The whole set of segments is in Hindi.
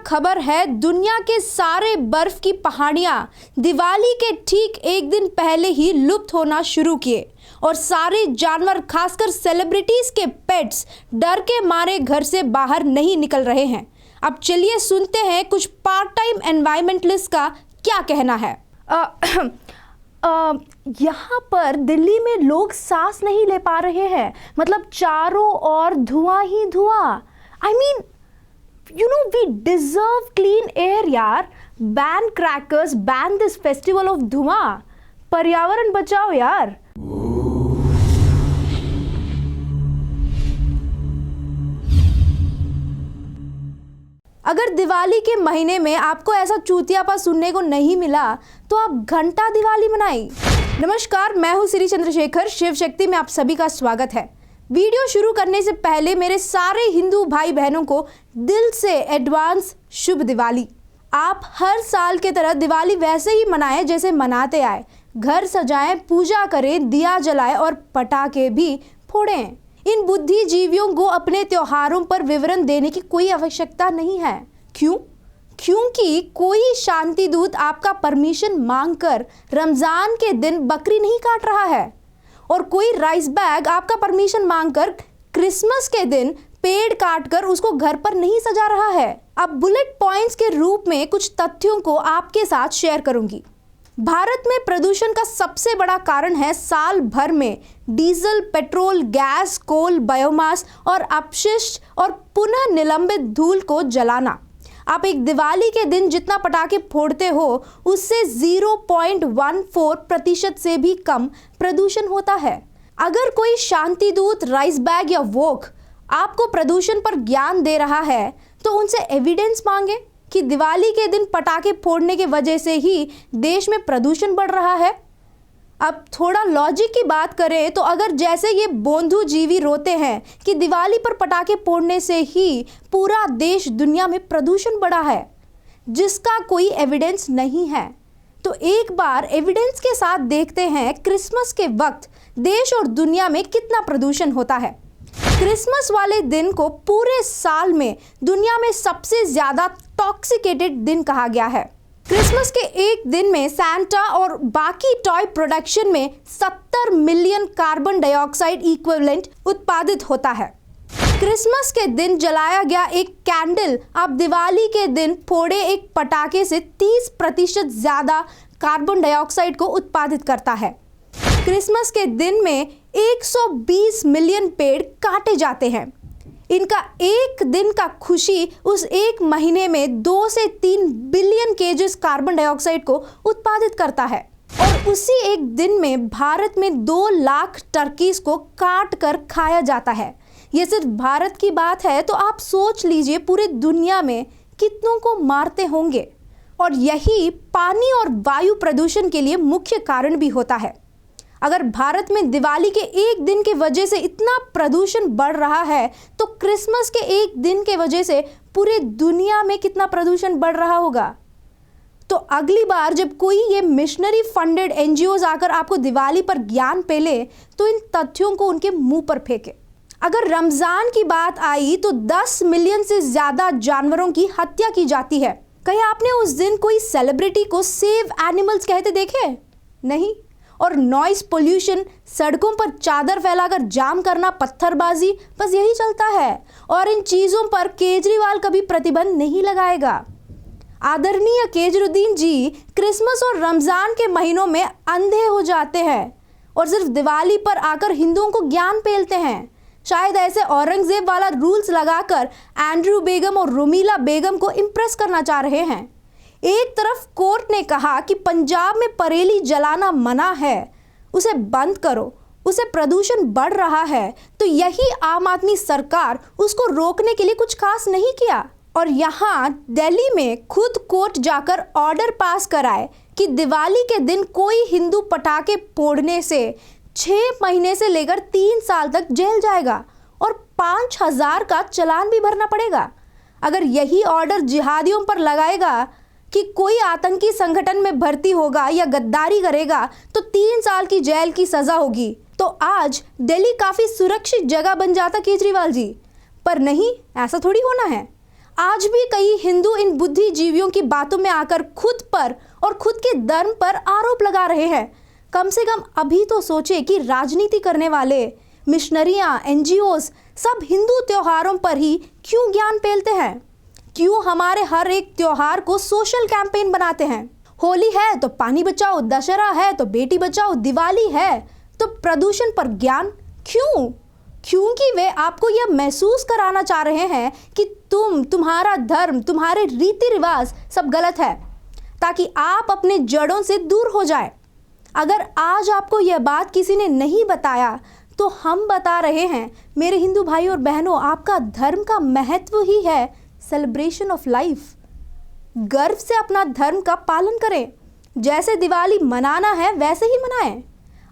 खबर है, दुनिया के सारे बर्फ की पहाड़ियां दिवाली के ठीक एक दिन पहले ही लुप्त होना शुरू किए और सारे जानवर, खासकर सेलिब्रिटीज के पेट्स, डर के मारे घर से बाहर नहीं निकल रहे हैं। अब चलिए सुनते हैं कुछ पार्ट टाइम एनवायरमेंटलिस्ट का क्या कहना है। यहाँ पर दिल्ली में लोग सांस नहीं ले पा रहे हैं, मतलब चारों ओर धुआं ही धुआं। I mean, you know, we deserve clean air यार। Ban crackers, ban this festival of धुआं। पर्यावरण बचाओ यार। अगर दिवाली के महीने में आपको ऐसा चूतियापा सुनने को नहीं मिला तो आप घंटा दिवाली मनाई। नमस्कार, मैं हूं श्री चंद्रशेखर। शिव शक्ति में आप सभी का स्वागत है। वीडियो शुरू करने से पहले मेरे सारे हिंदू भाई बहनों को दिल से एडवांस शुभ दिवाली। आप हर साल के तरह दिवाली वैसे ही मनाएं जैसे मनाते आए। घर सजाएं, पूजा करें, दिया जलाएं और पटाखे भी फोड़ें। इन बुद्धिजीवियों को अपने त्योहारों पर विवरण देने की कोई आवश्यकता नहीं है। क्यों? क्योंकि कोई शांति दूत आपका परमिशन मांगकर रमजान के दिन बकरी नहीं काट रहा है और कोई राइस बैग आपका परमिशन मांगकर क्रिसमस के दिन पेड़ काटकर उसको घर पर नहीं सजा रहा है। अब बुलेट पॉइंट्स के रूप में कुछ तथ्यों को आपके साथ शेयर करूंगी। भारत में प्रदूषण का सबसे बड़ा कारण है साल भर में डीजल, पेट्रोल, गैस, कोल, बायोमास और अपशिष्ट और पुनः निलंबित धूल को जलाना। आप एक दिवाली के दिन जितना पटाखे फोड़ते हो उससे 0.14% से भी कम प्रदूषण होता है। अगर कोई शांति दूत, राइस बैग या वोक आपको प्रदूषण पर ज्ञान दे रहा है तो उनसे एविडेंस मांगे कि दिवाली के दिन पटाखे फोड़ने की वजह से ही देश में प्रदूषण बढ़ रहा है। अब थोड़ा लॉजिक की बात करें तो अगर जैसे ये बोंधू जीवी रोते हैं कि दिवाली पर पटाखे फोड़ने से ही पूरा देश, दुनिया में प्रदूषण बढ़ा है, जिसका कोई एविडेंस नहीं है, तो एक बार एविडेंस के साथ देखते हैं क्रिसमस के वक्त देश और दुनिया में कितना प्रदूषण होता है। क्रिसमस वाले दिन को पूरे साल में दुनिया में सबसे ज्यादा टॉक्सिकेटेड दिन कहा गया है। क्रिसमस के एक दिन में सैंटा और बाकी टॉय प्रोडक्शन में 70 मिलियन कार्बन डाइऑक्साइड इक्विवेलेंट उत्पादित होता है। क्रिसमस के दिन जलाया गया एक कैंडल आप दिवाली के दिन फोड़े एक पटाखे से 30% ज्यादा कार्बन डाइऑक्साइड को उत्पादित करता है। क्रिसमस के दिन में 120 मिलियन पेड़ काटे जाते हैं। इनका एक दिन का खुशी उस एक महीने में 2 से 3 बिलियन केजेस कार्बन डाइऑक्साइड को उत्पादित करता है और उसी एक दिन में भारत में 2 लाख टर्कीज को काट कर खाया जाता है। ये सिर्फ भारत की बात है तो आप सोच लीजिए पूरे दुनिया में कितनों को मारते होंगे। और यही पानी और वायु प्रदूषण के लिए मुख्य कारण भी होता है। अगर भारत में दिवाली के एक दिन की वजह से इतना प्रदूषण बढ़ रहा है तो क्रिसमस के एक दिन के वजह से पूरे दुनिया में कितना प्रदूषण बढ़ रहा होगा। तो अगली बार जब कोई ये मिशनरी फंडेड एनजीओज आकर आपको दिवाली पर ज्ञान पेले तो इन तथ्यों को उनके मुंह पर फेंके। अगर रमजान की बात आई तो 10 मिलियन से ज्यादा जानवरों की हत्या की जाती है। कहीं आपने उस दिन कोई सेलिब्रिटी को सेव एनिमल्स कहते देखे? नहीं। और नॉइस पोल्यूशन, सड़कों पर चादर फैलाकर जाम करना, पत्थरबाजी, बस यही चलता है और इन चीज़ों पर केजरीवाल कभी प्रतिबंध नहीं लगाएगा। आदरणीय केजरीवाल जी क्रिसमस और रमज़ान के महीनों में अंधे हो जाते हैं और सिर्फ दिवाली पर आकर हिंदुओं को ज्ञान पेलते हैं। शायद ऐसे औरंगजेब वाला रूल्स लगाकर एंड्रू बेगम और रुमीला बेगम को इम्प्रेस करना चाह रहे हैं। एक तरफ कोर्ट ने कहा कि पंजाब में परेली जलाना मना है, उसे बंद करो, उसे प्रदूषण बढ़ रहा है, तो यही आम आदमी सरकार उसको रोकने के लिए कुछ खास नहीं किया और यहाँ दिल्ली में खुद कोर्ट जाकर ऑर्डर पास कराए कि दिवाली के दिन कोई हिंदू पटाखे फोड़ने से 6 महीने से लेकर 3 साल तक जेल जाएगा और 5,000 का चालान भी भरना पड़ेगा। अगर यही ऑर्डर जिहादियों पर लगाएगा कि कोई आतंकी संगठन में भर्ती होगा या गद्दारी करेगा तो 3 साल की जेल की सजा होगी, तो आज दिल्ली काफी सुरक्षित जगह बन जाता केजरीवाल जी। पर नहीं, ऐसा थोड़ी होना है। आज भी कई हिंदू इन बुद्धिजीवियों की बातों में आकर खुद पर और खुद के धर्म पर आरोप लगा रहे हैं। कम से कम अभी तो सोचे कि राजनीति करने वाले, मिशनरियां, एनजीओस सब हिंदू त्योहारों पर ही क्यों ज्ञान फैलाते हैं? क्यों हमारे हर एक त्योहार को सोशल कैंपेन बनाते हैं? होली है तो पानी बचाओ, दशहरा है तो बेटी बचाओ, दिवाली है तो प्रदूषण पर ज्ञान। क्यों? क्योंकि वे आपको यह महसूस कराना चाह रहे हैं कि तुम्हारा धर्म, तुम्हारे रीति रिवाज सब गलत है, ताकि आप अपने जड़ों से दूर हो जाए। अगर आज आपको यह बात किसी ने नहीं बताया तो हम बता रहे हैं मेरे हिंदू भाई और बहनों, आपका धर्म का महत्व ही है सेलिब्रेशन ऑफ लाइफ। गर्व से अपना धर्म का पालन करें। जैसे दिवाली मनाना है वैसे ही मनाएं।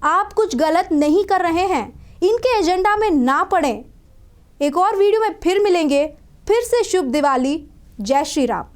आप कुछ गलत नहीं कर रहे हैं, इनके एजेंडा में ना पड़ें। एक और वीडियो में फिर मिलेंगे। फिर से शुभ दिवाली। जय श्री राम।